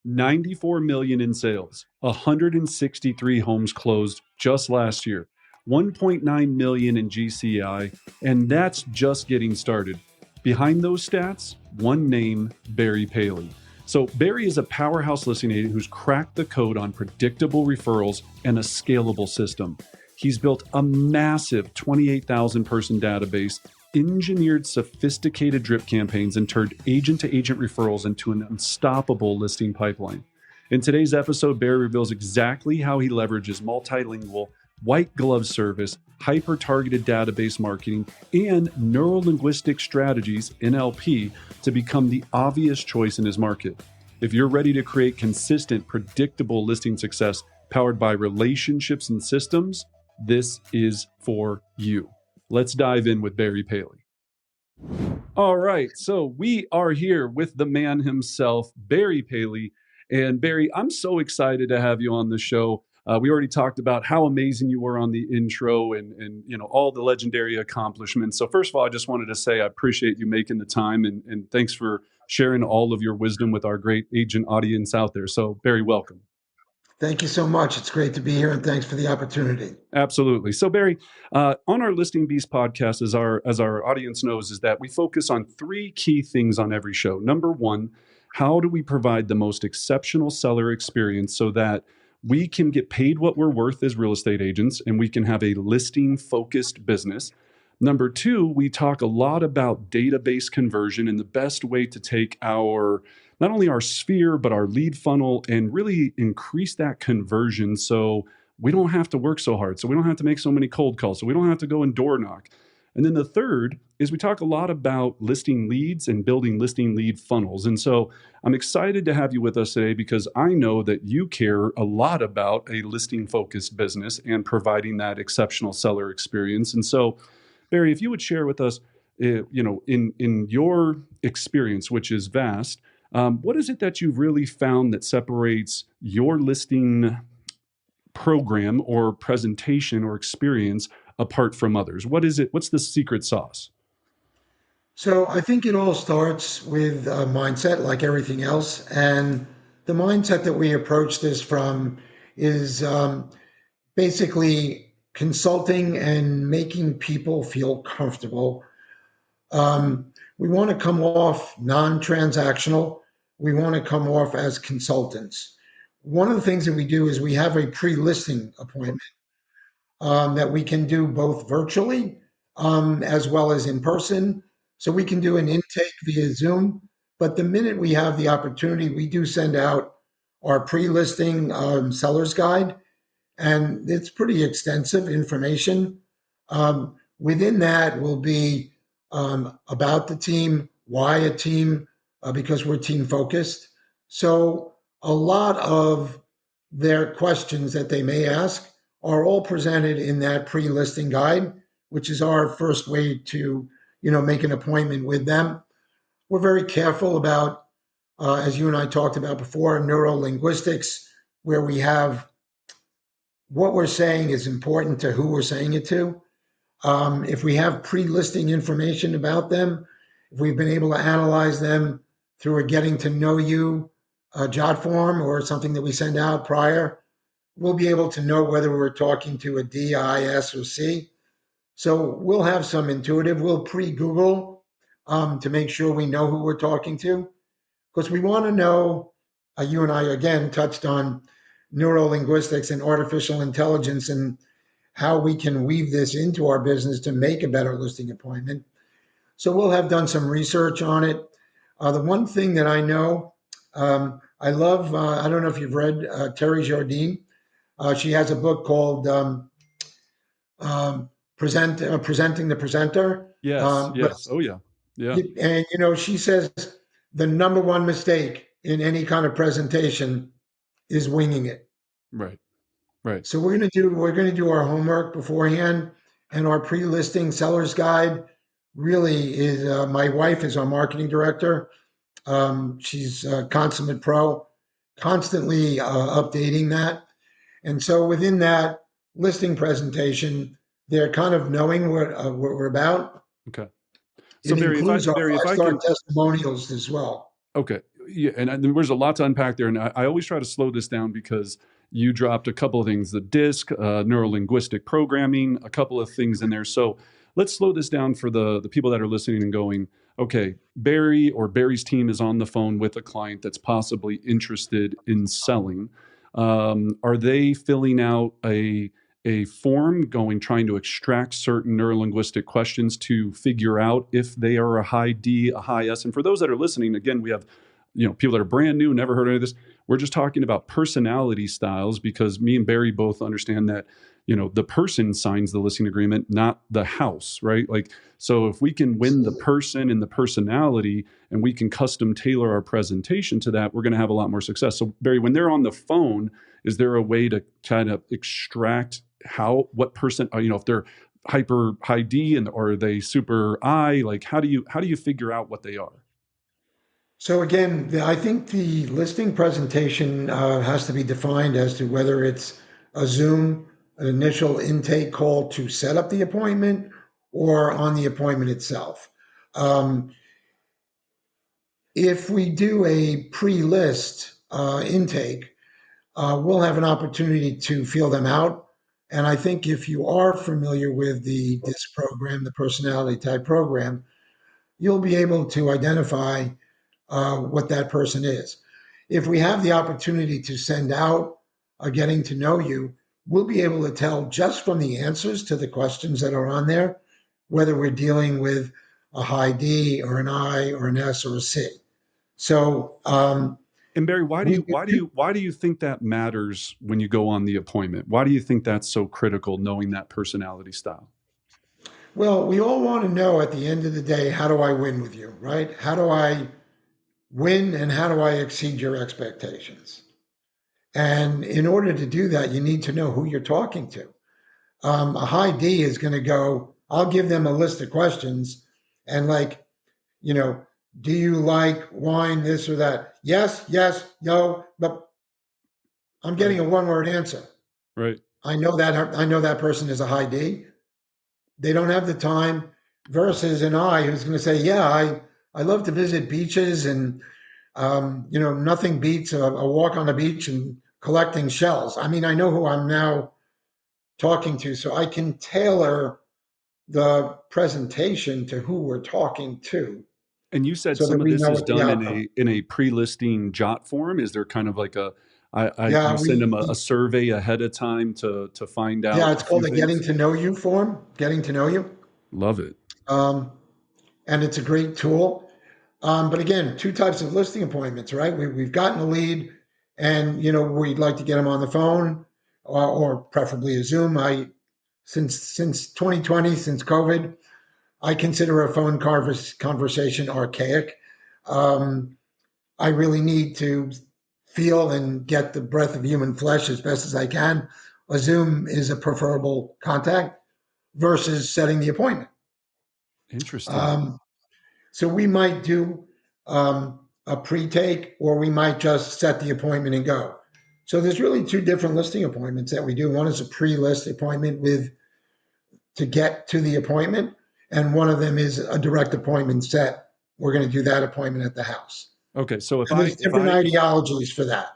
94 million in sales, 163 homes closed just last year, 1.9 million in GCI, and that's just getting started. Behind those stats, one name, Barry Paley. So Barry is a powerhouse listing agent who's cracked the code on predictable referrals and a scalable system. He's built a massive 28,000 person database, engineered sophisticated drip campaigns, and turned agent-to-agent referrals into an unstoppable listing pipeline. In today's episode, Barry reveals exactly how he leverages multilingual, white glove service, hyper-targeted database marketing, and neurolinguistic strategies, NLP, to become the obvious choice in his market. If you're ready to create consistent, predictable listing success powered by relationships and systems, this is for you. Let's dive in with Barry Paley. All right, so we are here with the man himself, Barry Paley. And Barry, I'm so excited to have you on the show. We already talked about how amazing you were on the intro and all the legendary accomplishments. So first of all, I just wanted to say I appreciate you making the time and thanks for sharing all of your wisdom with our great agent audience out there. So Barry, welcome. Thank you so much. It's great to be here, and thanks for the opportunity. Absolutely. So Barry, on our Listing Beast podcast, as our audience knows, is that we focus on three key things on every show. Number one, how do we provide the most exceptional seller experience so that we can get paid what we're worth as real estate agents and we can have a listing-focused business? Number two, we talk a lot about database conversion and the best way to take not only our sphere, but our lead funnel and really increase that conversion so we don't have to work so hard, so we don't have to make so many cold calls, so we don't have to go and door knock. And then the third is we talk a lot about listing leads and building listing lead funnels. And so I'm excited to have you with us today because I know that you care a lot about a listing-focused business and providing that exceptional seller experience. And so, Barry, if you would share with us, in your experience, which is vast, what is it that you've really found that separates your listing program or presentation or experience apart from others? What is it? What's the secret sauce? So I think it all starts with a mindset, like everything else. And the mindset that we approach this from is basically consulting and making people feel comfortable. We want to come off non-transactional. We want to come off as consultants. One of the things that we do is we have a pre-listing appointment that we can do both virtually as well as in person. So we can do an intake via Zoom. But the minute we have the opportunity, we do send out our pre-listing seller's guide. And it's pretty extensive information. Within that will be about the team, why a team, because we're team focused. So a lot of their questions that they may ask are all presented in that pre-listing guide, which is our first way to, make an appointment with them. We're very careful about, as you and I talked about before, neurolinguistics, where we have what we're saying is important to who we're saying it to. If we have pre-listing information about them, if we've been able to analyze them through a getting to know you jot form or something that we send out prior, we'll be able to know whether we're talking to a D, I, S, or C. So we'll have some intuitive, we'll pre-Google to make sure we know who we're talking to. Because we want to know, you and I again touched on neurolinguistics and artificial intelligence and how we can weave this into our business to make a better listing appointment. So we'll have done some research on it. The one thing that I know, I love, I don't know if you've read Terry Jardine. She has a book called Presenting the Presenter. Yes. Oh, yeah. Yeah. And, she says the number one mistake in any kind of presentation is winging it. Right. So we're going to do our homework beforehand, and our pre-listing seller's guide really is. My wife is our marketing director. She's a consummate pro, constantly updating that, and so within that listing presentation, they're kind of knowing what we're about. Okay. So it includes our five-star testimonials as well. Okay. Yeah, and there's a lot to unpack there, and I always try to slow this down because you dropped a couple of things: the DISC, neuro-linguistic programming, a couple of things in there. So let's slow this down for the people that are listening and going, okay, Barry or Barry's team is on the phone with a client that's possibly interested in selling. Are they filling out a form, trying to extract certain neurolinguistic questions to figure out if they are a high D, a high S? And for those that are listening, again, we have people that are brand new, never heard any of this. We're just talking about personality styles because me and Barry both understand that the person signs the listing agreement, not the house, right? Like, so if we can win the person and the personality and we can custom tailor our presentation to that, we're going to have a lot more success. So Barry, when they're on the phone, is there a way to kind of extract what person, if they're hyper high D or are they super I? Like, how do you figure out what they are? So again, I think the listing presentation has to be defined as to whether it's a Zoom, an initial intake call to set up the appointment, or on the appointment itself. Um, if we do a pre-list intake, we'll have an opportunity to feel them out. And I think if you are familiar with the DISC program, the personality type program, you'll be able to identify what that person is. If we have the opportunity to send out a getting to know you, we'll be able to tell just from the answers to the questions that are on there whether we're dealing with a high D or an I or an S or a C. So And Barry, why do we you why do you why do you think that matters when you go on the appointment? Why do you think that's so critical, knowing that personality style? well, we all want to know at the end of the day, how do I win with you, right? How do I win and how do I exceed your expectations? And in order to do that, you need to know who you're talking to. A high D is going to go, I'll give them a list of questions and like, you know, do you like wine, this or that? Yes, yes, no, but I'm getting Right. a one word answer. Right. I know that person is a high D. They don't have the time versus an I who's going to say, yeah, I love to visit beaches and nothing beats a walk on the beach and collecting shells. I mean, I know who I'm now talking to, so I can tailor the presentation to who we're talking to And you said so that some of we this know is what the done in outcome. a pre-listing jot form. Is there kind of like Yeah, you send them a survey ahead of time to find yeah, out a it's few called a getting things? to know you form, getting to know you. Love it. Um, and it's a great tool. But again, two types of listing appointments, right? We've gotten a lead and, we'd like to get them on the phone or preferably a Zoom. Since 2020, since COVID, I consider a phone conversation archaic. Um, I really need to feel and get the breath of human flesh as best as I can. A Zoom is a preferable contact versus setting the appointment. Interesting. Um, so we might do a pre-take, or we might just set the appointment and go. So there's really two different listing appointments that we do. One is a pre-list appointment with to get to the appointment, and one of them is a direct appointment set. We're going to do that appointment at the house. Okay, so And there's different ideologies for that.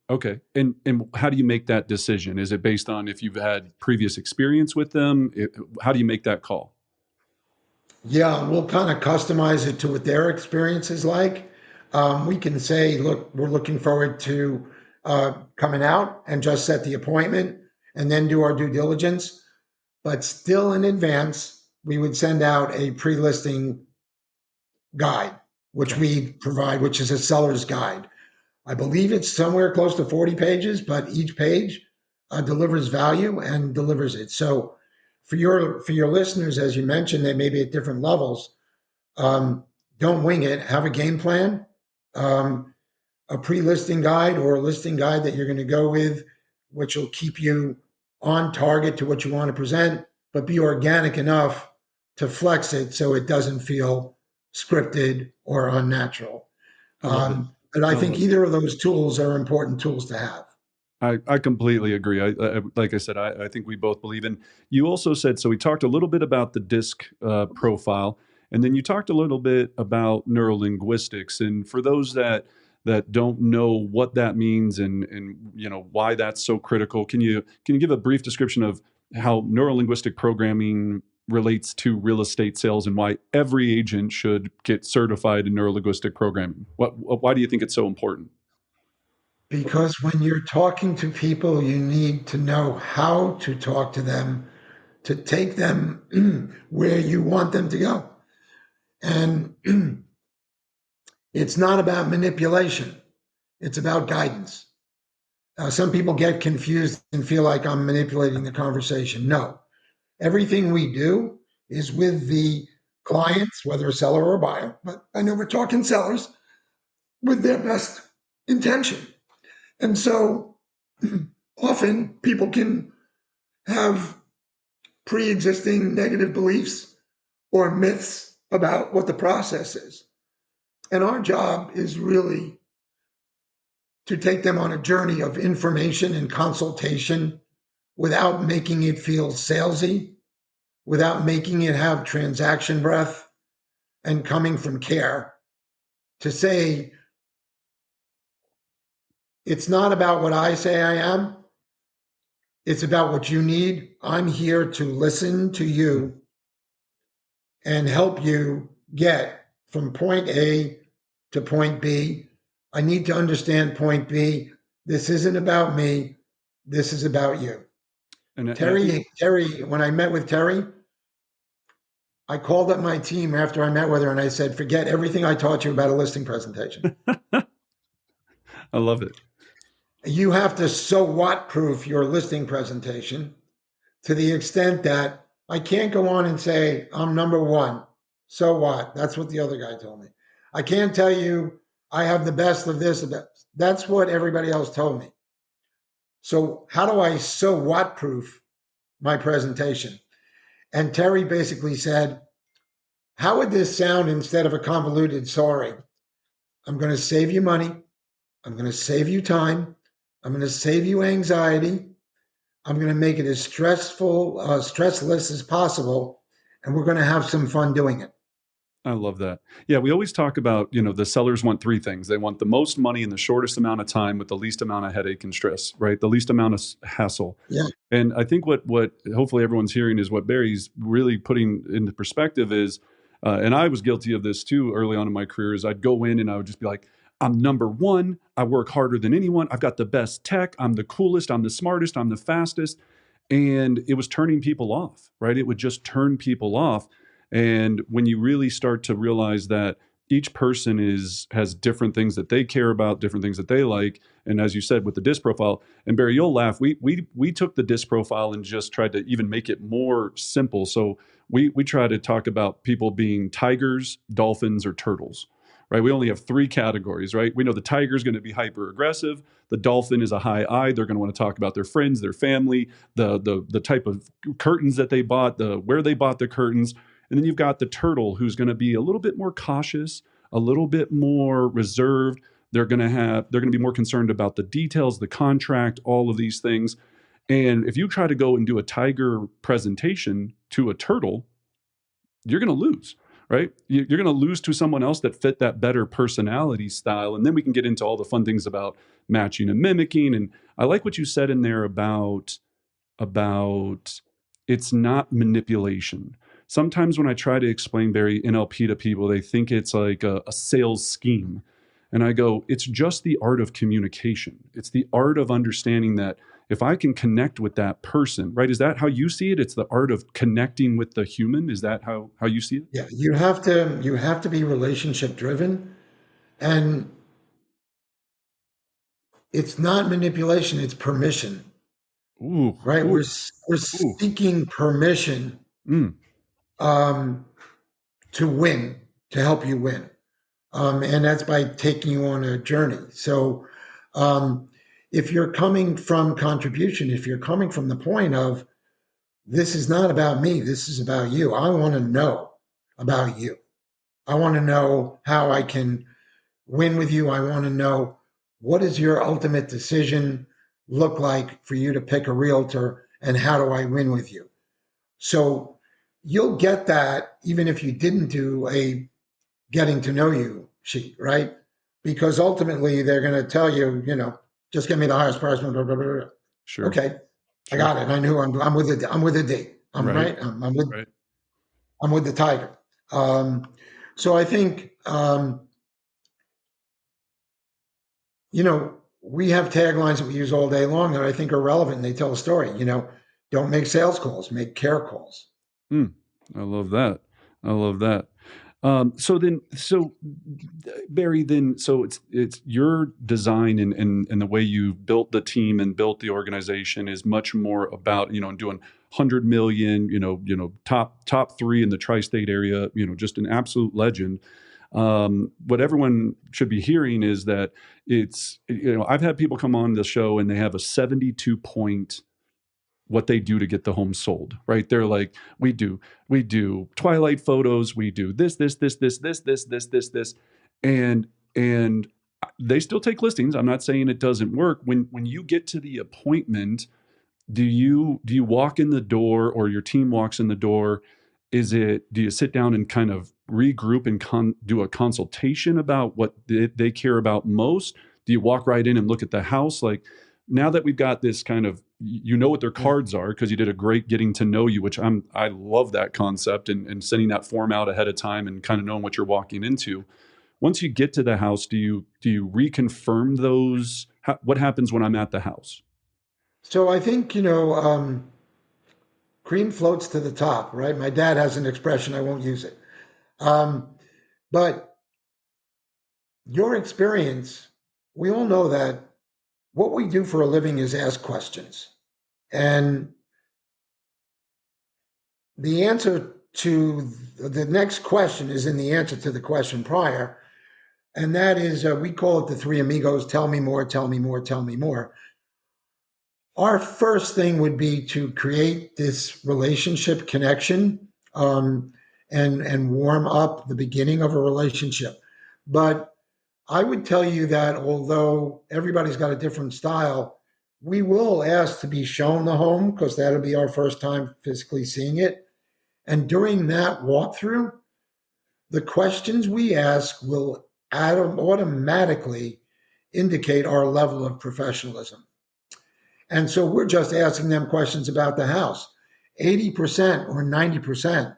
okay, and how do you make that decision? Is it based on if you've had previous experience with them? How do you make that call? Yeah, we'll kind of customize it to what their experience is like. We can say, look, we're looking forward to coming out and just set the appointment and then do our due diligence. But still in advance, we would send out a pre listing guide, which Gotcha. we provide, which is a seller's guide. I believe it's somewhere close to 40 pages, but each page delivers value and delivers it. So for your listeners, as you mentioned, they may be at different levels. Um, don't wing it. Have a game plan, um, a pre-listing guide or a listing guide that you're going to go with, which will keep you on target to what you want to present, but be organic enough to flex it so it doesn't feel scripted or unnatural. I love it. But I I think love it. either of those tools are important tools to have. I completely agree. Like I said, I think we both believe in. You also said, so we talked a little bit about the DISC profile, and then you talked a little bit about neurolinguistics. And for those that that don't know what that means and why that's so critical. Can you give a brief description of how neurolinguistic programming relates to real estate sales and why every agent should get certified in neurolinguistic programming? Why do you think it's so important? Because when you're talking to people, you need to know how to talk to them to take them where you want them to go. And it's not about manipulation, it's about guidance. Some people get confused and feel like I'm manipulating the conversation. No, everything we do is with the clients, whether a seller or a buyer, but I know we're talking sellers, with their best intention. And so often people can have pre existing negative beliefs or myths about what the process is. And our job is really to take them on a journey of information and consultation without making it feel salesy, without making it have transaction breath, and coming from care to say, it's not about what I say I am, it's about what you need. I'm here to listen to you and help you get from point A to point B. I need to understand point B. This isn't about me. This is about you. And I think Terry, when I met with Terry, I called up my team after I met with her and I said, forget everything I taught you about a listing presentation. I love it. You have to so what proof your listing presentation to the extent that I can't go on and say, I'm number one. So what? That's what the other guy told me. I can't tell you I have the best of this. That's what everybody else told me. So how do I so what proof my presentation? And Terry basically said, how would this sound instead of a convoluted sorry? I'm going to save you money. I'm going to save you time. I'm going to save you anxiety. I'm going to make it as stressless as possible. And we're going to have some fun doing it. I love that. Yeah, we always talk about, the sellers want three things. They want the most money in the shortest amount of time with the least amount of headache and stress, right? The least amount of hassle. Yeah. And I think what hopefully everyone's hearing is what Barry's really putting into perspective is, and I was guilty of this too early on in my career, is I'd go in and I would just be like, I'm number one. I work harder than anyone. I've got the best tech. I'm the coolest. I'm the smartest. I'm the fastest. And it was turning people off, right? It would just turn people off. And when you really start to realize that each person has different things that they care about, different things that they like, and as you said with the disc profile, and Barry, you'll laugh. We took the disc profile and just tried to even make it more simple. So we try to talk about people being tigers, dolphins, or turtles, right? We only have three categories, right? We know the tiger is going to be hyper aggressive. The dolphin is a high I. They're going to want to talk about their friends, their family, the type of curtains that they bought, where they bought the curtains. And then you've got the turtle, who's going to be a little bit more cautious, a little bit more reserved. They're going to be more concerned about the details, the contract, all of these things. And if you try to go and do a tiger presentation to a turtle, you're going to lose, right? You're going to lose to someone else that fit that better personality style. And then we can get into all the fun things about matching and mimicking. And I like what you said in there about it's not manipulation. Sometimes when I try to explain Barry NLP to people, they think it's like a sales scheme. And I go, it's just the art of communication. It's the art of understanding that if I can connect with that person, right? Is that how you see it? It's the art of connecting with the human. Is that how you see it? Yeah. You have to be relationship driven. And it's not manipulation, it's permission. Ooh, Right? ooh, We're ooh. seeking permission Mm, um, to win, to help you win. And that's by taking you on a journey. So um, if you're coming from contribution, if you're coming from the point of, this is not about me, this is about you, I want to know about you. I want to know how I can win with you. I want to know, what does your ultimate decision look like for you to pick a realtor, and how do I win with you? So you'll get that even if you didn't do a getting to know you sheet, right? because ultimately they're going to tell you, just give me the highest price. Blah, blah, blah, blah. Sure. Okay, I Sure. got it. I knew I'm with it. I'm with a D. I'm Right. right. Right. I'm with the tiger. Um, so I think we have taglines that we use all day long that I think are relevant and they tell a story. Don't make sales calls, make care calls. Mm, I love that. I love that. So Barry, so it's your design and the way you built the team and built the organization is much more about doing 100 million, top three in the tri-state area, just an absolute legend. What everyone should be hearing is that I've had people come on the show and they have a 72 point what they do to get the home sold, right? They're like, we do twilight photos, we do this, and and they still take listings. I'm not saying it doesn't work. When you get to the appointment, do you walk in the door or your team walks in the door? Do you sit down and kind of regroup and do a consultation about what they care about most? Do you walk right in and look at the house? Like, now that we've got this kind of, what their Yeah. cards are, because you did a great getting to know you, which I love that concept, and sending that form out ahead of time and kind of knowing what you're walking into. Once you get to the house, do you reconfirm those? What happens when I'm at the house? So I think, cream floats to the top, right? My dad has an expression, I won't use it. Um, but your experience, we all know that what we do for a living is ask questions. And the answer to the next question is in the answer to the question prior. And that is, we call it the three amigos: tell me more, tell me more, tell me more. Our first thing would be to create this relationship connection, and warm up the beginning of a relationship. But I would tell you that although everybody's got a different style, we will ask to be shown the home because that'll be our first time physically seeing it. And during that walkthrough, the questions we ask will automatically indicate our level of professionalism. And so we're just asking them questions about the house. 80% or 90%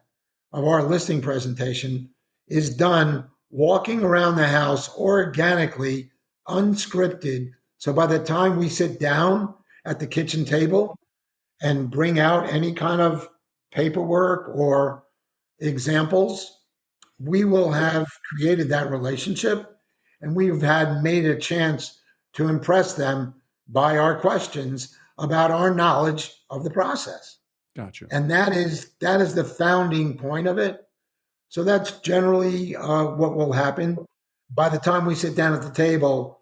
of our listing presentation is done walking around the house organically, unscripted. So by the time we sit down at the kitchen table and bring out any kind of paperwork or examples, we will have created that relationship and we've had made a chance to impress them by our questions about our knowledge of the process. Gotcha. And that is the founding point of it. So that's generally what will happen. By the time we sit down at the table,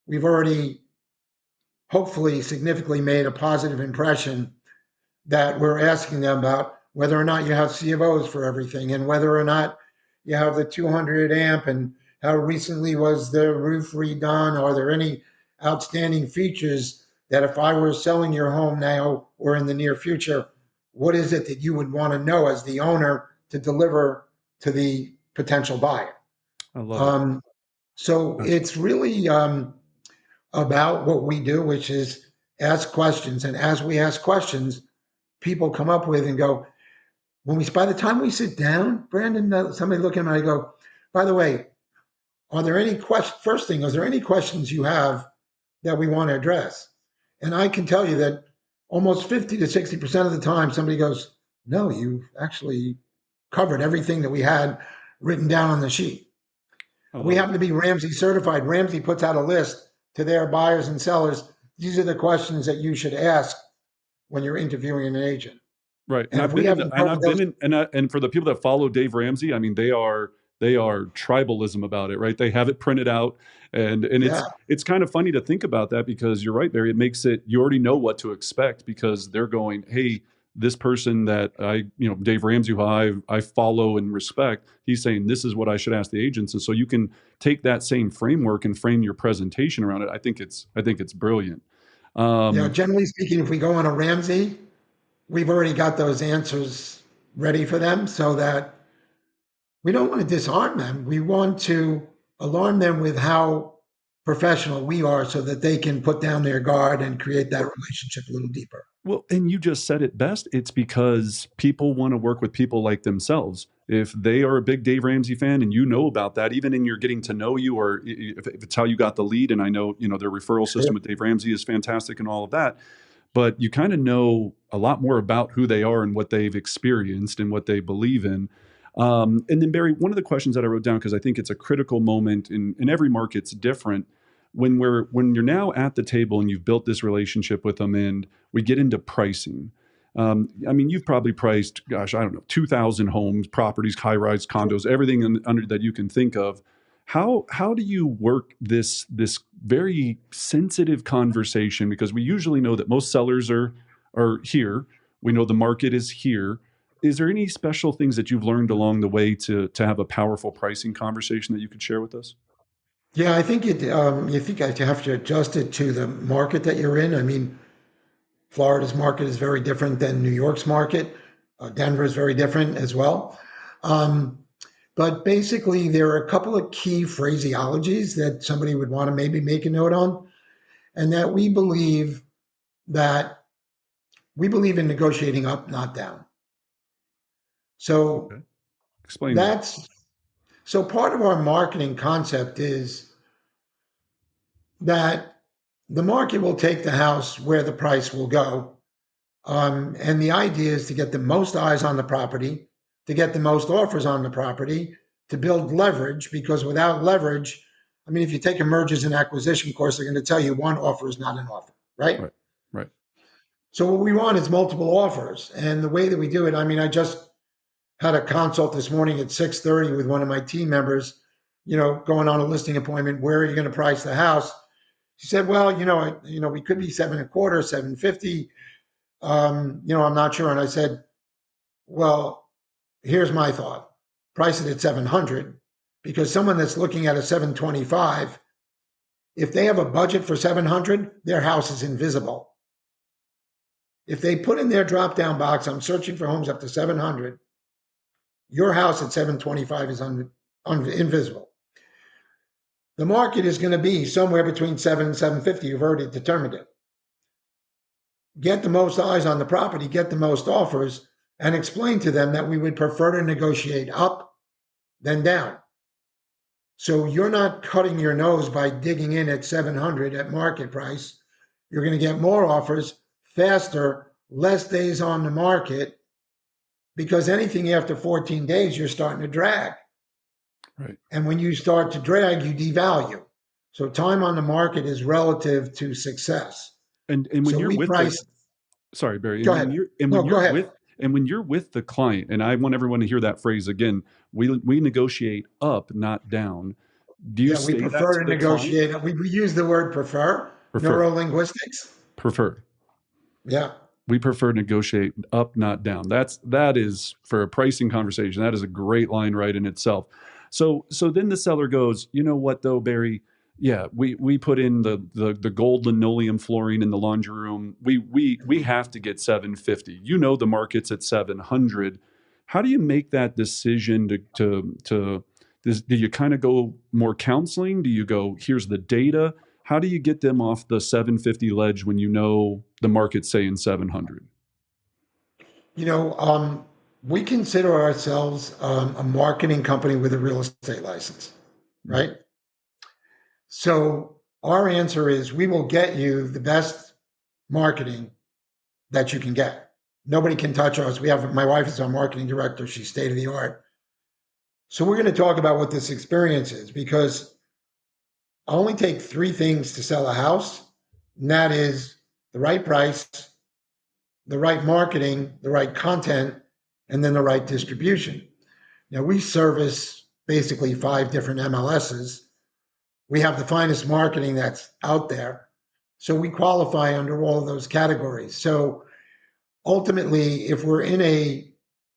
we've already hopefully significantly made a positive impression that we're asking them about whether or not you have C of O's for everything and whether or not you have the 200 amp and how recently was the roof redone. Are there any outstanding features that if I were selling your home now or in the near future, what is it that you would want to know as the owner to deliver to the potential buyer? I love it. Um, so Gotcha. it's really about what we do, which is ask questions. And as we ask questions, people come up with and go, by the time we sit down, Brandon, somebody look at me and I go, by the way, are there any questions? First thing, is there any questions you have that we want to address? And I can tell you that almost 50 to 60% of the time somebody goes, no, you've actually covered everything that we had written down on the sheet. I We love it. happen to be Ramsey certified. Ramsey puts out a list to their buyers and sellers. These are the questions that you should ask when you're interviewing an agent. Right, and And if I've we been in the, haven't and covered I've been those, in, and for the people that follow Dave Ramsey, I mean, they are tribalism about it, right? They have it printed out, and yeah, it's kind of funny to think about that because you're right, Barry. It makes it you already know what to expect because they're going, hey, this person that Dave Ramsey, who I follow and respect, he's saying this is what I should ask the agents, and so you can take that same framework and frame your presentation around it. I think it's brilliant. Um, generally speaking, if we go on a Ramsey, we've already got those answers ready for them so that we don't want to disarm them. We want to alarm them with how professional we are so that they can put down their guard and create that relationship a little deeper. Well, and you just said it best. It's because people want to work with people like themselves. If they are a big Dave Ramsey fan and you know about that, even in your getting to know you, or if it's how you got the lead, and I know, their referral system Sure. with Dave Ramsey is fantastic and all of that, but you kind of know a lot more about who they are and what they've experienced and what they believe in. And then Barry, one of the questions that I wrote down, because I think it's a critical moment in every market's different. When you're now at the table and you've built this relationship with them, and we get into pricing. I mean, you've probably priced, gosh, I don't know, 2,000 homes, properties, high-rise condos, everything under that you can think of. How do you work this very sensitive conversation? Because we usually know that most sellers are here. We know the market is here. Is there any special things that you've learned along the way to have a powerful pricing conversation that you could share with us? Yeah, I think you think I have to adjust it to the market that you're in. I mean, Florida's market is very different than New York's market. Denver is very different as well. Um, but basically, there are a couple of key phraseologies that somebody would want to maybe make a note on, and that that we believe in negotiating up, not down. So Okay. Explain that. that's so part of our marketing concept is that the market will take the house where the price will go. And the idea is to get the most eyes on the property, to get the most offers on the property, to build leverage, because without leverage, I mean, if you take a mergers and acquisition course, they're going to tell you one offer is not an offer, right? Right. Right. So what we want is multiple offers. And the way that we do it, I mean, I just had a consult this morning at 6:30 with one of my team members, going on a listing appointment. Where are you going to price the house? She said, well, we could be 7.25, 750. I'm not sure. And I said, well, here's my thought. Price it at 700, because someone that's looking at a 725, if they have a budget for 700, their house is invisible. If they put in their drop down box, I'm searching for homes up to 700, your house at 725 is invisible. The market is going to be somewhere between 7 and 750. You've already determined it. Get the most eyes on the property, get the most offers, and explain to them that we would prefer to negotiate up than down. So you're not cutting your nose by digging in at 700 at market price. You're going to get more offers faster, less days on the market, because anything after 14 days, you're starting to drag. Right. And when you start to drag, you devalue. So time on the market is relative to success. And when So you're we with the price, sorry, Barry, go and when ahead. you're and No, when go you're ahead. with and when you're with the client, and I want everyone to hear that phrase again, we negotiate up, not down. Do you Yeah, we say that prefer to to the client? negotiate. We use the word prefer, Prefer. neurolinguistics. Prefer. Yeah. We prefer negotiate up, not down. That is for a pricing conversation. That is a great line right in itself. So then the seller goes, you know what though, Barry? Yeah, we put in the gold linoleum flooring in the laundry room. We have to get 750. You know the market's at 700. How do you make that decision do you kind of go more counseling? Do you go, here's the data? How do you get them off the 750 ledge when you know the market's saying 700? You know, we consider ourselves a marketing company with a real estate license, Mm. right? So our answer is we will get you the best marketing that you can get. Nobody can touch us. We have my wife is our marketing director. She's state of the art. So we're going to talk about what this experience is, because I only take three things to sell a house, and that is the right price, the right marketing, the right content, and then the right distribution. Now, we service basically five different MLSs. We have the finest marketing that's out there. So we qualify under all of those categories. So ultimately, if we're in a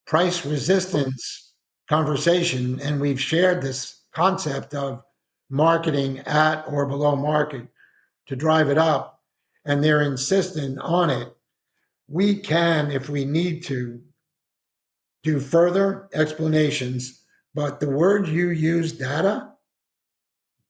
price resistance conversation and we've shared this concept of marketing at or below market to drive it up, and they're insistent on it, we can, if we need to, do further explanations. But the word you use, data,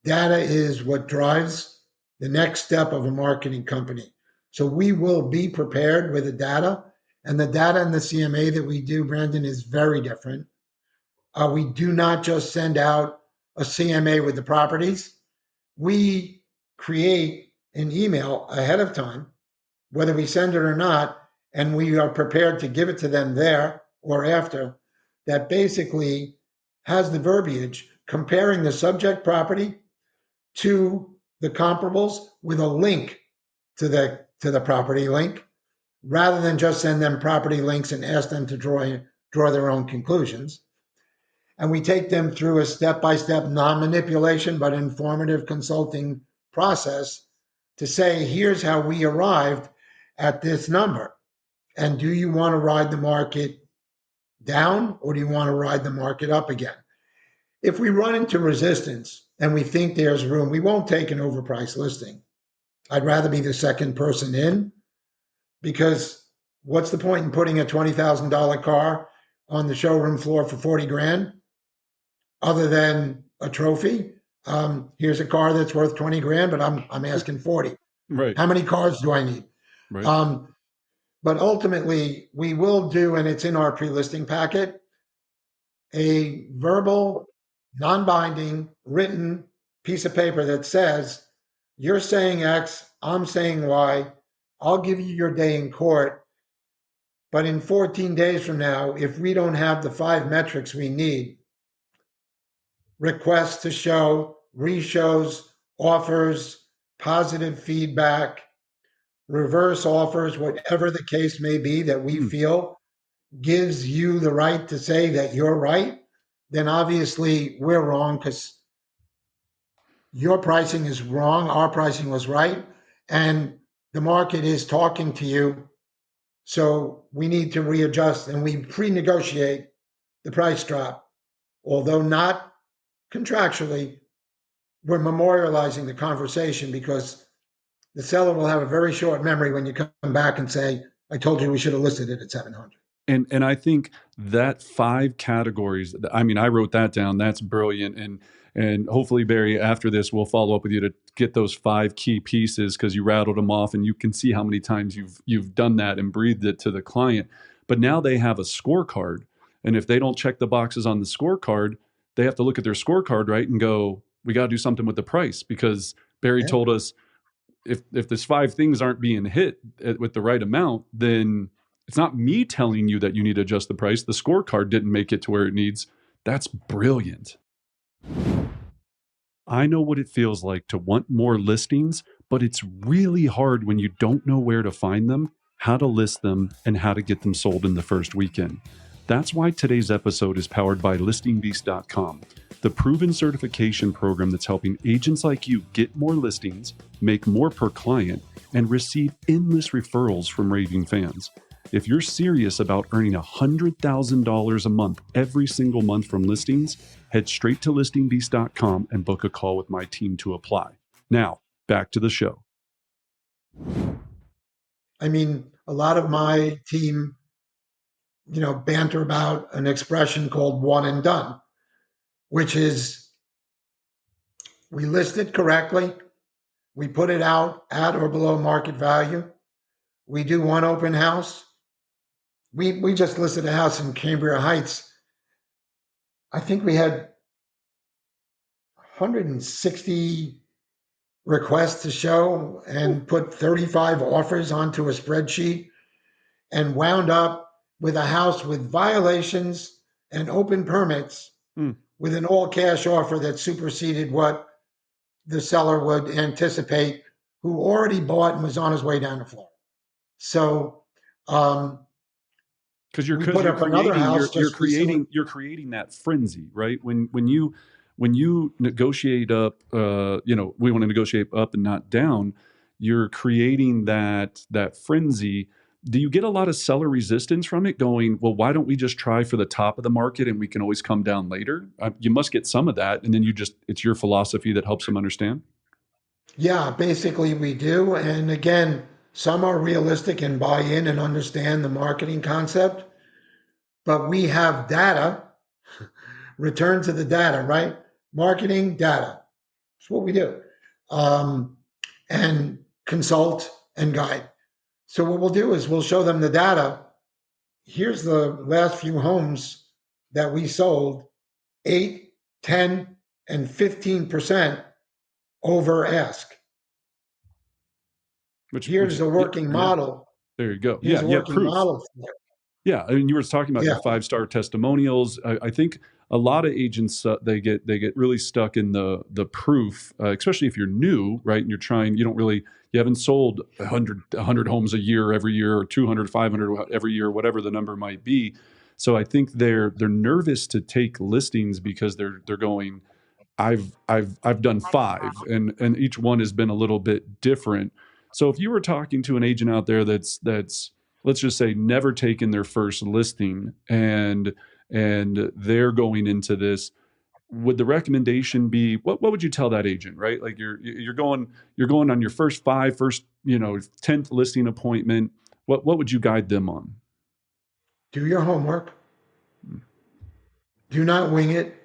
Data is what drives the next step of a marketing company. So we will be prepared with the data. And the data in the CMA that we do, Brandon, is very different. We do not just send out a CMA with the properties. We create an email ahead of time, whether we send it or not, and we are prepared to give it to them there or after, that basically has the verbiage comparing the subject property to the comparables with a link to the property link, rather than just send them property links and ask them to draw their own conclusions. And we take them through a step-by-step, non-manipulation but informative consulting process to say, here's how we arrived at this number. And do you want to ride the market down, or do you want to ride the market up again? If we run into resistance and we think there's room, we won't take an overpriced listing. I'd rather be the second person in, because what's the point in putting a $20,000 car on the showroom floor for 40 grand other than a trophy? Here's a car that's worth 20 grand, but I'm asking 40. Right. How many cars do I need? Right. But ultimately, we will do, and it's in our pre-listing packet, a verbal, non-binding, written piece of paper that says, you're saying X, I'm saying Y, I'll give you your day in court. But in 14 days from now, if we don't have the 5 metrics we need, requests to show, reshows, offers, positive feedback, reverse offers, whatever the case may be that we feel gives you the right to say that you're right, then obviously we're wrong, because your pricing is wrong, our pricing was right, and the market is talking to you. So we need to readjust, and we pre-negotiate the price drop. Although not contractually, we're memorializing the conversation, because the seller will have a very short memory when you come back and say, I told you we should have listed it at 700. And I think that 5 categories, I mean, I wrote that down. That's brilliant. And hopefully, Barry, after this, we'll follow up with you to get those 5 key pieces, because you rattled them off, and you can see how many times you've done that and breathed it to the client. But now they have a scorecard, and if they don't check the boxes on the scorecard, they have to look at their scorecard, right, and go, we got to do something with the price, because Barry told us if this 5 things aren't being hit with the right amount, then it's not me telling you that you need to adjust the price. The scorecard didn't make it to where it needs. That's brilliant. I know what it feels like to want more listings, but it's really hard when you don't know where to find them, how to list them, and how to get them sold in the first weekend. That's why today's episode is powered by listingbeast.com, the proven certification program that's helping agents like you get more listings, make more per client, and receive endless referrals from raving fans. If you're serious about earning $100,000 a month every single month from listings, head straight to listingbeast.com and book a call with my team to apply. Now, back to the show. I mean, a lot of my team, banter about an expression called one and done, which is we list it correctly, we put it out at or below market value, we do one open house. We just listed a house in Cambria Heights. I think we had 160 requests to show and put 35 offers onto a spreadsheet, and wound up with a house with violations and open permits with an all cash offer that superseded what the seller would anticipate, who already bought and was on his way down to Florida. So, because you're creating that frenzy, right? When you negotiate up, we want to negotiate up and not down. You're creating that frenzy. Do you get a lot of seller resistance from it? Going, well, why don't we just try for the top of the market and we can always come down later? You must get some of that, and then it's your philosophy that helps them understand. Yeah, basically we do, and again, some are realistic and buy in and understand the marketing concept. But we have data, return to the data, right? Marketing data. It's what we do. Um, and consult and guide. So what we'll do is we'll show them the data. Here's the last few homes that we sold, 8, 10, and 15% over ask. Which Here's the yeah, working yeah. model. There you go. Here's Yeah, a yeah. working Proof. model for it. Yeah, I mean, you were talking about Yeah, your 5-star testimonials. I think a lot of agents they get really stuck in the proof, especially if you're new, right? And you're trying, you haven't sold 100 homes a year every year, or 200, 500 every year, whatever the number might be. So I think they're nervous to take listings because they're going, I've done 5, and each one has been a little bit different. So if you were talking to an agent out there that's let's just say never taken their first listing, and they're going into this, would the recommendation be, what would you tell that agent, right? Like you're going on your first 10th listing appointment. What would you guide them on? do your homework. Do not wing it.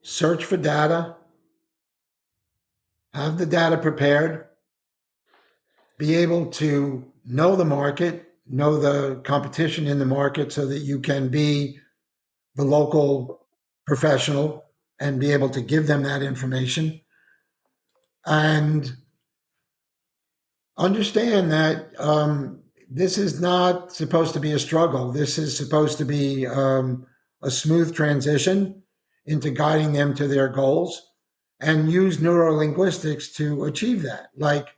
Search for data. Have the data prepared. Be able to know the market, know the competition in the market so that you can be the local professional and be able to give them that information. And understand that this is not supposed to be a struggle. This is supposed to be a smooth transition into guiding them to their goals and use neurolinguistics to achieve that. Like,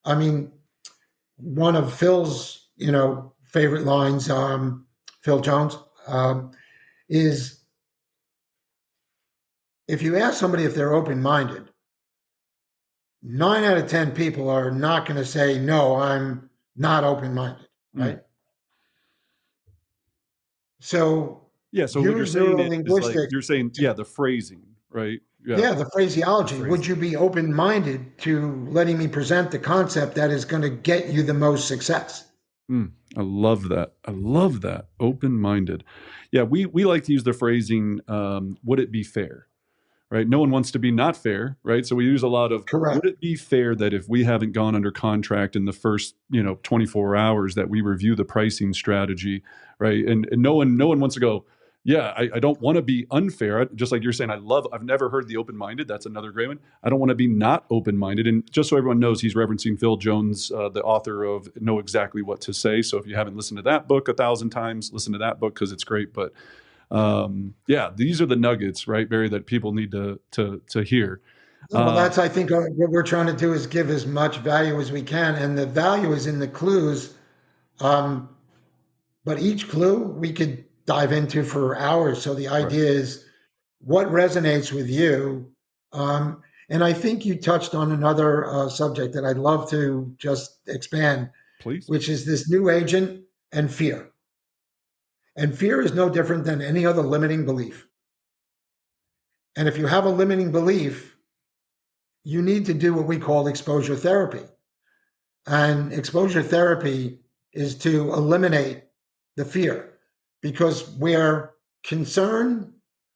I mean, one of Phil's, favorite lines, Phil Jones, is if you ask somebody if they're open-minded, 9 out of 10 people are not going to say, no, I'm not open-minded, Mm. right? So Yeah. So what you're use saying is, like, neurolinguistics you're saying, to, yeah, the phrasing, right? Yeah, yeah, the the phraseology. Would phrasing. you be open-minded to letting me present the concept that is going to get you the most success? I love that. I love that. Open minded. Yeah, we like to use the phrasing, would it be fair? Right? No one wants to be not fair, right? So we use a lot of, would Correct. it be fair that if we haven't gone under contract in the first 24 hours, that we review the pricing strategy, right? And no one wants to go, yeah, I don't want to be unfair. Just like you're saying, I've never heard the open minded. That's another great one. I don't want to be not open minded. And just so everyone knows, he's referencing Phil Jones, the author of Know Exactly What to Say. So if you haven't listened to that book 1,000 times, listen to that book because it's great. But yeah, these are the nuggets, right, Barry, that people need to hear. Well, uh, that's, I think, what we're trying to do is give as much value as we can. And the value is in the clues. Um, but each clue we could dive into for hours. So the right. idea is what resonates with you. Um, and I think you touched on another subject that I'd love to just expand, Please. which is this new agent and fear. And fear is no different than any other limiting belief. And if you have a limiting belief, you need to do what we call exposure therapy. And exposure therapy is to eliminate the fear because where concern,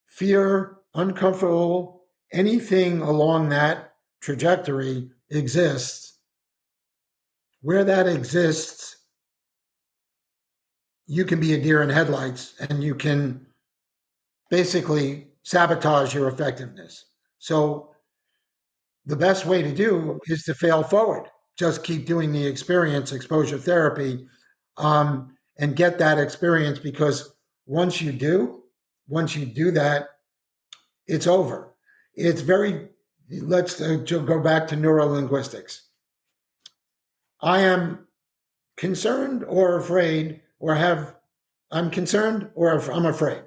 fear, uncomfortable, anything along that trajectory exists, where that exists, you can be a deer in headlights and you can basically sabotage your effectiveness. So the best way to do is to fail forward. Just keep doing the experience, exposure therapy, and get that experience because once you do, once you do that, it's over. It's very, let's go back to neurolinguistics. I am concerned or afraid, or I'm concerned or I'm afraid.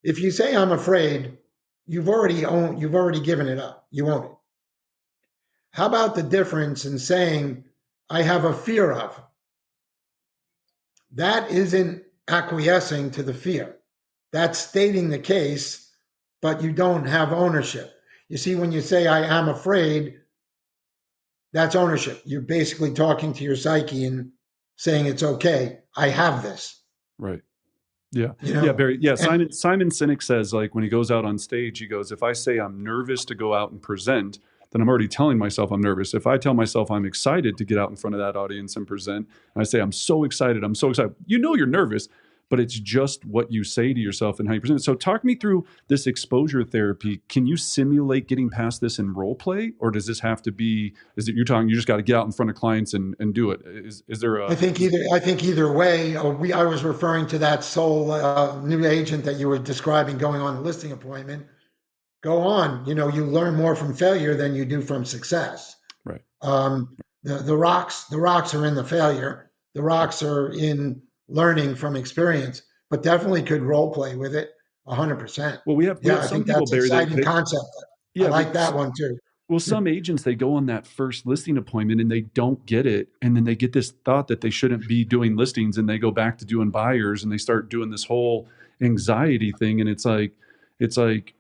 If you say I'm afraid, you've already given it up. You own it. How about the difference in saying, I have a fear of? That isn't acquiescing to the fear. That's stating the case, but you don't have ownership. You see, when you say, I am afraid, that's ownership. You're basically talking to your psyche and saying, it's okay. I have this. Right. Yeah. you Yeah, know, Barry. Yeah, and Simon Sinek says, like, when he goes out on stage, he goes, if I say I'm nervous to go out and present, then I'm already telling myself I'm nervous. If I tell myself I'm excited to get out in front of that audience and present, and I say I'm so excited, you know you're nervous, but it's just what you say to yourself and how you present. So talk me through this exposure therapy. Can you simulate getting past this in role play, or does this have to be, is it you just got to get out in front of clients and do it? Is there a I think either way, I was referring to that sole new agent that you were describing going on a listing appointment. Go on, you learn more from failure than you do from success. right? The rocks are in the failure. The rocks are in learning from experience, but definitely could role play with it 100%. Well, we Yeah, have I some think people, that's Barry, exciting concept. I yeah, like that one too. well, some agents, they go on that first listing appointment and they don't get it. And then they get this thought that they shouldn't be doing listings and they go back to doing buyers and they start doing this whole anxiety thing. And it's like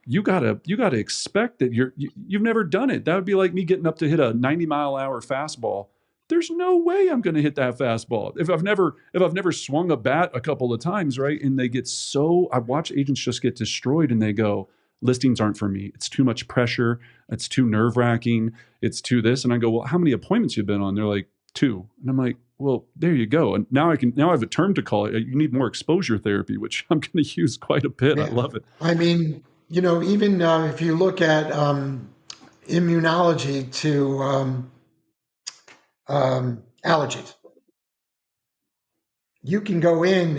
you gotta expect that you've never done it. That would be like me getting up to hit a 90-mile-an-hour fastball. There's no way I'm going to hit that fastball if I've never swung a bat a couple of times, right? And they get so I watch agents just get destroyed and they go, listings aren't for me. It's too much pressure. It's too nerve wracking. It's too this. And I go, well, how many appointments you been on? They're like, 2. And I'm like, well, there you go. And now I have a term to call it. You need more exposure therapy, which I'm going to use quite a bit. I Yeah. love it. I mean, even if you look at immunology to allergies, you can you go in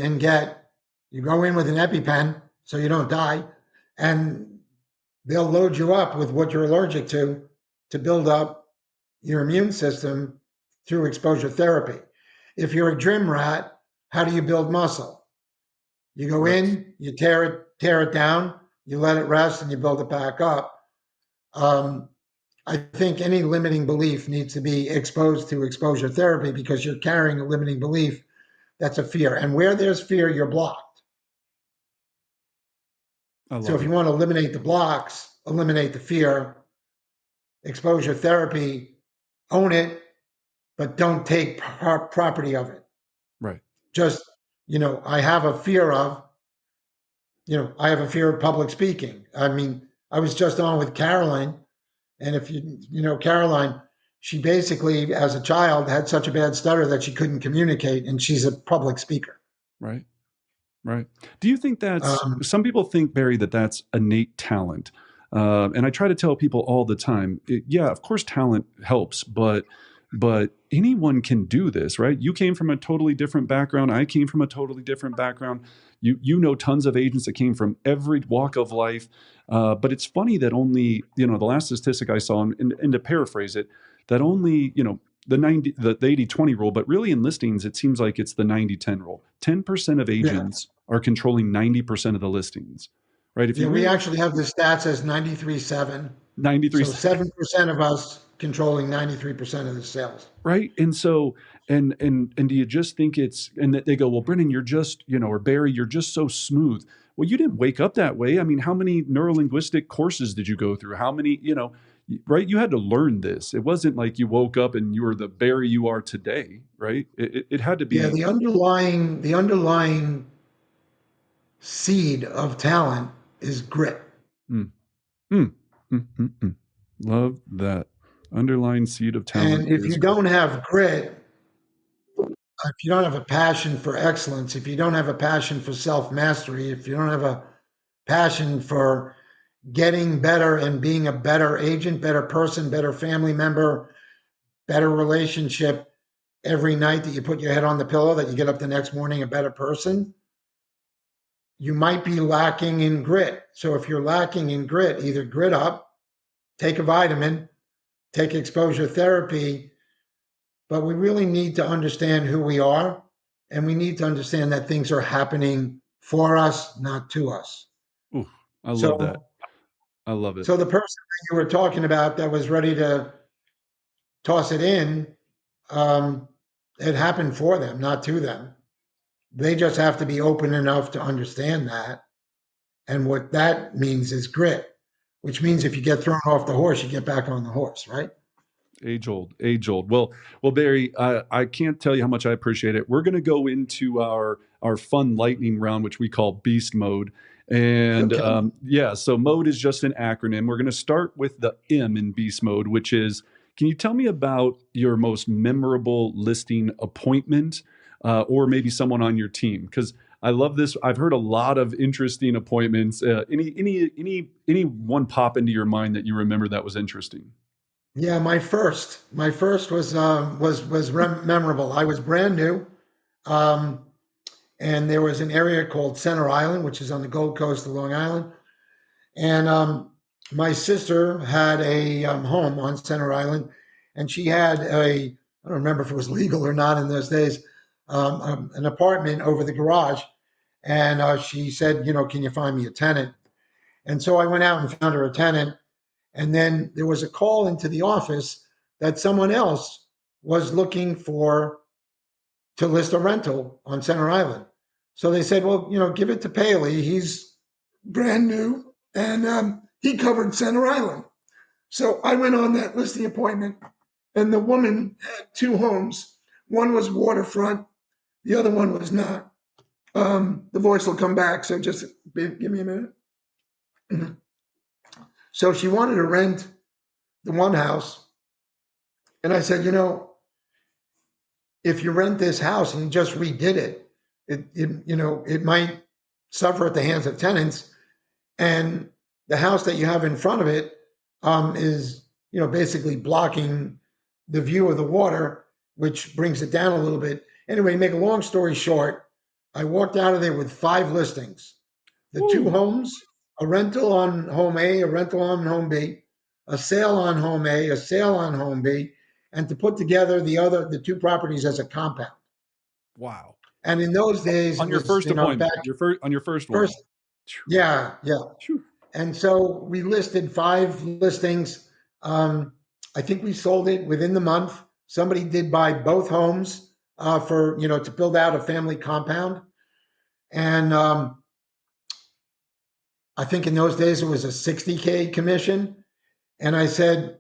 with an EpiPen so you don't die, and they'll load you up with what you're allergic to build up your immune system through exposure therapy. If you're a gym rat, how do you build muscle? You go Reps. in, you tear it down, you let it rest, and you build it back up. Um, I think any limiting belief needs to be exposed to exposure therapy because you're carrying a limiting belief that's a fear. And where there's fear, you're blocked. I So love if you it. want to eliminate the blocks, eliminate the fear, exposure therapy, own it, but don't take property of it. Right. Just, I have a fear of, I have a fear of public speaking. I mean, I was just on with Caroline, and if you know Caroline, she basically, as a child, had such a bad stutter that she couldn't communicate, and she's a public speaker. Right. Right. Do you think Um, some people think, Barry, that that's innate talent? And I try to tell people all the time, yeah, of course, talent helps, but anyone can do this, right? You came from a totally different background. I came from a totally different background. You know tons of agents that came from every walk of life. But it's funny that only, the last statistic I saw, and to paraphrase it, that only, the 80-20 rule, but really in listings, it seems like it's the 90-10 rule. 10% of yeah, agents are controlling 90% of the listings, right? If yeah, you we really actually have the stats as 93.7. 93, So 7% of us controlling 93% of the sales. right? And so, and do you just think and that they go, well, Brennan, you're just, or Barry, you're just so smooth. Well, you didn't wake up that way. I mean, how many neurolinguistic courses did you go through? How many, right? You had to learn this. It wasn't like you woke up and you were the Barry you are today, right? It had to Yeah, be. the underlying seed of talent is grit. Mm, mm, mm. Love that. Underlying seed of talent And if is you great. don't have grit, if you don't have a passion for excellence, if you don't have a passion for self mastery, if you don't have a passion for getting better and being a better agent, better person, better family member, better relationship every night that you put your head on the pillow, that you get up the next morning a better person, you might be lacking in grit. So if you're lacking in grit, either grit up, take a vitamin, take exposure therapy, but we really need to understand who we are, and we need to understand that things are happening for us, not to us. Ooh, I love that. So, I love it. so the person that you were talking about that was ready to toss it in, um, it happened for them, not to them. They just have to be open enough to understand that. And what that means is grit, which means if you get thrown off the horse, you get back on the horse, right? Age old, age old. Well, Barry, I can't tell you how much I appreciate it. We're going to go into our fun lightning round, which we call Beast Mode, and Okay. yeah. So mode is just an acronym. We're going to start with the M in Beast Mode, which is. Can you tell me about your most memorable listing appointment, or maybe someone on your team? Because I love this. I've heard a lot of interesting appointments. Any one pop into your mind that you remember that was interesting? Yeah, my first was memorable. I was brand new, um, and there was an area called Center Island, which is on the Gold Coast of Long Island, and my sister had a home on Center Island, and she had I don't remember if it was legal or not in those days, an apartment over the garage, and she said, can you find me a tenant? And so I went out and found her a tenant. And then there was a call into the office that someone else was looking for to list a rental on Center Island. So they said, well, give it to Paley. He's brand new and he covered Center Island. So I went on that listing appointment, and the woman had two homes. One was waterfront, the other one was not. The voice will come back. So just give me a minute. So she wanted to rent the one house. And I said, if you rent this house and you just redid it, it might suffer at the hands of tenants. And the house that you have in front of it is, basically blocking the view of the water, which brings it down a little bit. Anyway, make a long story short, I walked out of there with 5 listings. The two Woo. homes, a rental on home A, a rental on home B, a sale on home A, a sale on home B, and to put together the two properties as a compound. Wow. And in those days, On it your was, first back appointment, on your first one. first, yeah, yeah. Phew. And so we listed 5 listings. I think we sold it within the month. Somebody did buy both homes for, to build out a family compound. And I think in those days it was a 60K commission. And I said,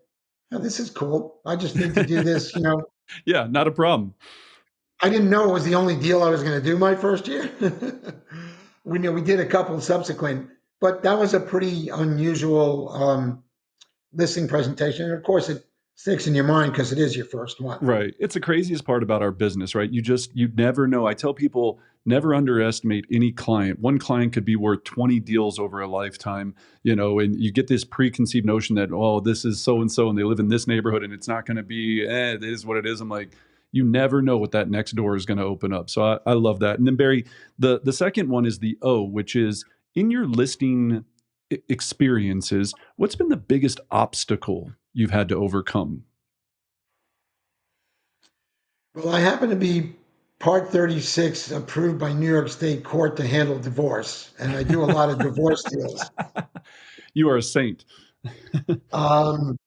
oh, this is cool. I just need to do this. Yeah, not a problem. I didn't know it was the only deal I was going to do my first year. We did a couple subsequent, but that was a pretty unusual listing presentation. And of course, it sticks in your mind because it is your first one. Right. It's the craziest part about our business, right? You never know. I tell people never underestimate any client. One client could be worth 20 deals over a lifetime, and you get this preconceived notion that, oh, this is so and so and they live in this neighborhood and it's not going to be, it is what it is. I'm like, you never know what that next door is going to open up. So I love that. And then Barry, the second one is the O, which is in your listing experiences, what's been the biggest obstacle you've had to overcome? Well, I happen to be Part 36 approved by New York State Court to handle divorce, and I do a lot of divorce deals. You are a saint. Um,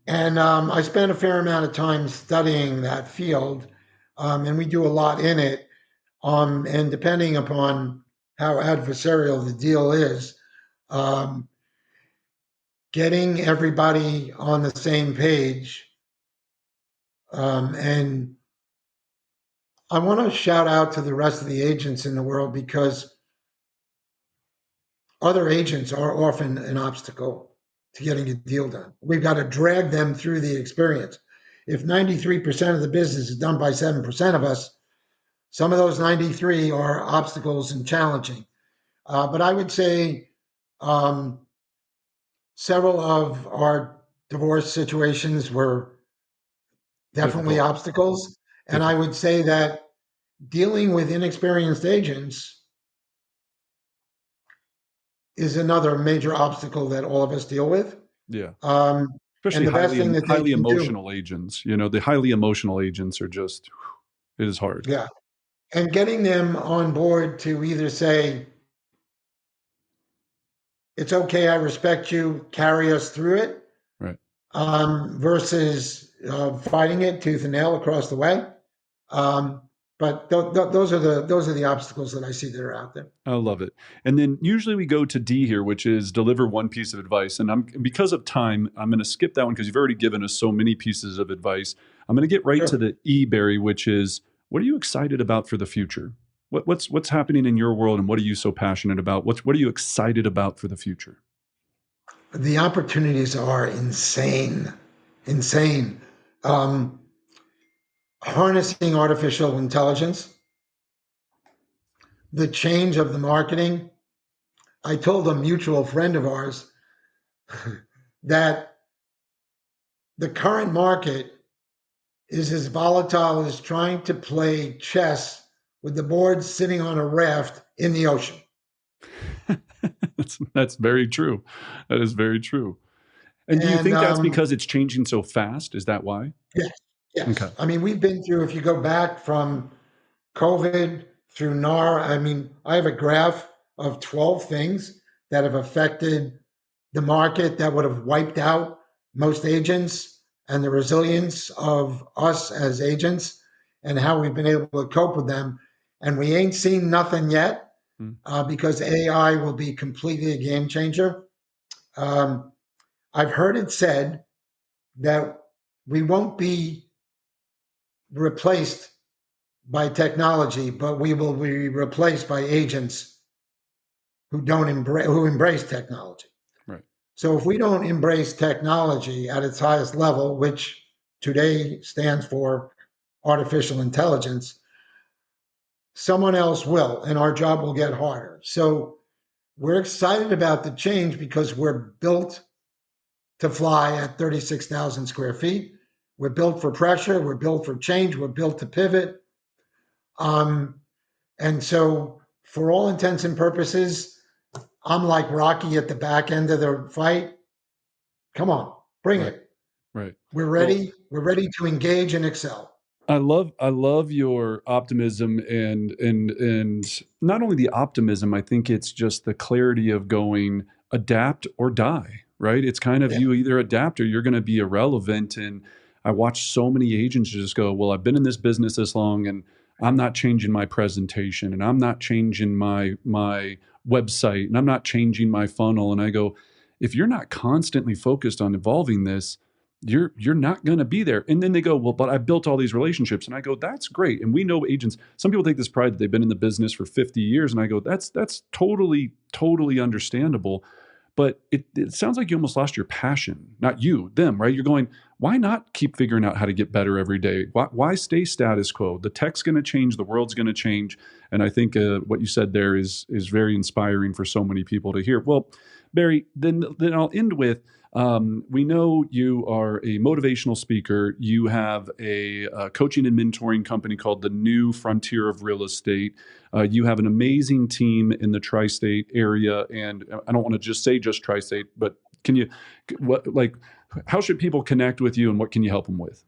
and I spent a fair amount of time studying that field, and we do a lot in it. And depending upon how adversarial the deal is, um, getting everybody on the same page. And I want to shout out to the rest of the agents in the world because other agents are often an obstacle to getting a deal done. We've got to drag them through the experience. If 93% of the business is done by 7% of us, some of those 93 are obstacles and challenging. But I would say several of our divorce situations were definitely Difficult. obstacles. And I Difficult. would say that dealing with inexperienced agents is another major obstacle that all of us deal with. Yeah. Um, Especially and the best thing that they highly can do, emotional agents. The highly emotional agents are just it is hard. yeah, and getting them on board to either say, it's okay, I respect you, carry us through it, Right. versus fighting it tooth and nail across the way. Um, But those are the obstacles that I see that are out there. I love it. And then usually we go to D here, which is deliver one piece of advice. And because of time, I'm going to skip that one because you've already given us so many pieces of advice. I'm going to get right to Sure. the E, Barry, which is what are you excited about for the future? What's happening in your world, and what are you so passionate about? What are you excited about for the future? The opportunities are insane, insane. Um, Harnessing artificial intelligence, the change of the marketing. I told a mutual friend of ours that the current market is as volatile as trying to play chess with the board sitting on a raft in the ocean. That's very true. That is very true. And do you And think that's because it's changing so fast? Is that why? yes, Okay. yes. I mean, we've been through, if you go back from COVID through NAR, I mean, I have a graph of 12 things that have affected the market that would have wiped out most agents and the resilience of us as agents and how we've been able to cope with them. And we ain't seen nothing yet Mm. because AI will be completely a game changer. Um, I've heard it said that we won't be replaced by technology, but we will be replaced by agents who embrace technology. Right. So if we don't embrace technology at its highest level, which today stands for artificial intelligence, someone else will, and our job will get harder. So we're excited about the change because we're built to fly at 36,000 square feet. We're built for pressure. We're built for change. We're built to pivot. Um, and so, for all intents and purposes, I'm like Rocky at the back end of the fight. Come on, bring Right. it. Right. We're Well, ready. We're ready to engage and excel. I love your optimism and not only the optimism, I think it's just the clarity of going adapt or die, right? It's kind of Yeah. you either adapt or you're going to be irrelevant. And I watch so many agents just go, well, I've been in this business this long and I'm not changing my presentation and I'm not changing my website and I'm not changing my funnel. And I go, if you're not constantly focused on evolving this, you're not going to be there. And then they go, well, but I built all these relationships. And I go, that's great. And we know agents, some people take this pride that they've been in the business for 50 years. And I go, that's totally understandable. But it sounds like you almost lost your passion, not you, them, right? You're going, why not keep figuring out how to get better every day? Why stay status quo? The tech's going to change, the world's going to change. And I think what you said there is very inspiring for so many people to hear. Well, Barry, then I'll end with, we know you are a motivational speaker. You have a coaching and mentoring company called the New Frontier of Real Estate. You have an amazing team in the tri-state area, and I don't want to just say just tri-state, but can you, how should people connect with you, and what can you help them with?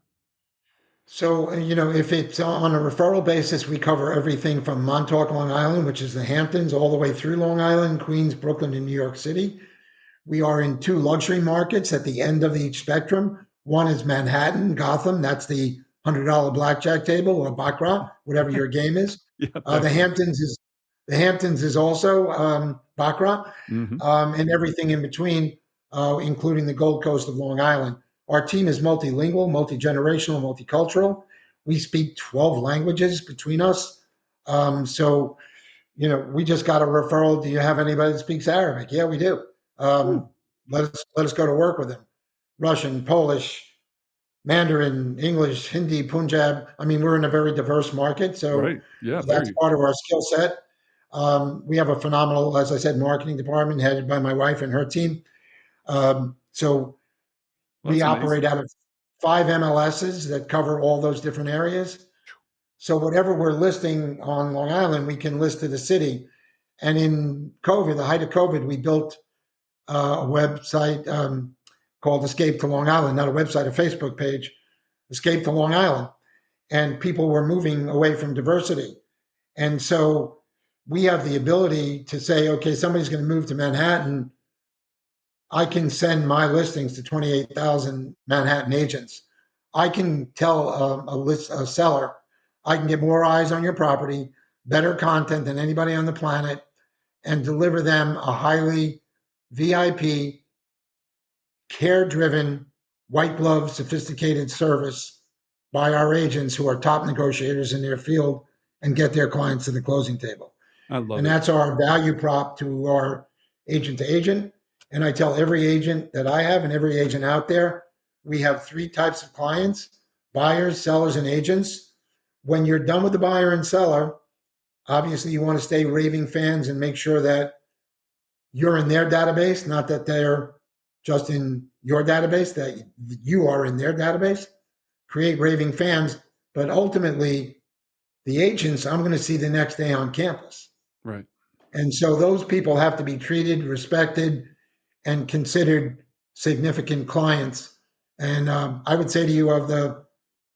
So, if it's on a referral basis, we cover everything from Montauk, Long Island, which is the Hamptons, all the way through Long Island, Queens, Brooklyn, and New York City. We are in two luxury markets at the end of each spectrum. One is Manhattan, Gotham. That's the $100 blackjack table or baccarat, whatever your game is. Yeah, The excellent. Hamptons is also baccarat, Hmm. and everything in between, including the Gold Coast of Long Island. Our team is multilingual, multi-generational, multicultural. We speak 12 languages between us. So we just got a referral. Do you have anybody that speaks Arabic? Yeah, we do. Um, let us go to work with them. Russian, Polish, Mandarin, English, Hindi, Punjab. I mean, we're in a very diverse market, so Right. Yeah. that's Very. part of our skill set. We have a phenomenal, as I said, marketing department headed by my wife and her team. So Well, we that's operate amazing. out of 5 MLSs that cover all those different areas. So whatever we're listing on Long Island, we can list to the city. And in COVID, the height of COVID, we built a website called Escape to Long Island, not a website, a Facebook page, Escape to Long Island. And people were moving away from diversity. And so we have the ability to say, okay, somebody's going to move to Manhattan. I can send my listings to 28,000 Manhattan agents. I can tell a seller, I can get more eyes on your property, better content than anybody on the planet, and deliver them a highly VIP, care driven, white glove, sophisticated service by our agents who are top negotiators in their field and get their clients to the closing table. I love And it. that's our value prop to our agent to agent. And I tell every agent that I have and every agent out there, we have three types of clients: buyers, sellers, and agents. When you're done with the buyer and seller, obviously you want to stay raving fans and make sure that you're in their database, not that they're just in your database, that you are in their database. Create raving fans, but ultimately, the agents I'm going to see the next day on campus. Right. And so those people have to be treated, respected, and considered significant clients. And I would say to you, of the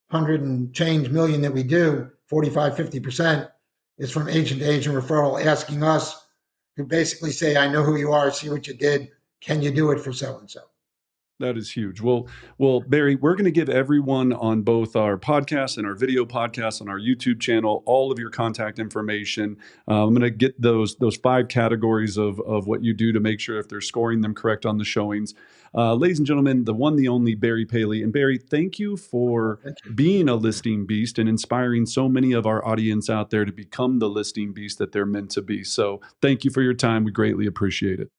100 and change million that we do, 45-50% is from agent to agent referral, asking us to basically say, I know who you are, see what you did. Can you do it for so and so? That is huge. Well, Barry, we're going to give everyone on both our podcast and our video podcast on our YouTube channel all of your contact information. I'm going to get those 5 categories of what you do to make sure if they're scoring them correct on the showings. Ladies and gentlemen, the one, the only Barry Paley. And Barry, thank you for being a listing beast and inspiring so many of our audience out there to become the listing beast that they're meant to be. So thank you for your time. We greatly appreciate it.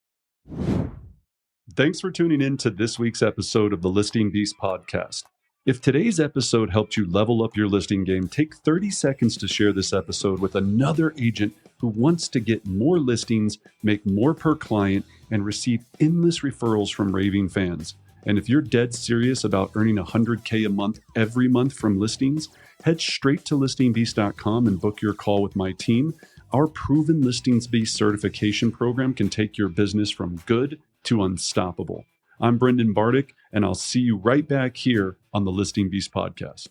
Thanks for tuning in to this week's episode of the Listing Beast podcast. If today's episode helped you level up your listing game, take 30 seconds to share this episode with another agent who wants to get more listings, make more per client, and receive endless referrals from raving fans. And if you're dead serious about earning $100K a month every month from listings, head straight to listingbeast.com and book your call with my team. Our proven Listings Beast certification program can take your business from good to unstoppable. I'm Brendan Bardick, and I'll see you right back here on the Listing Beast podcast.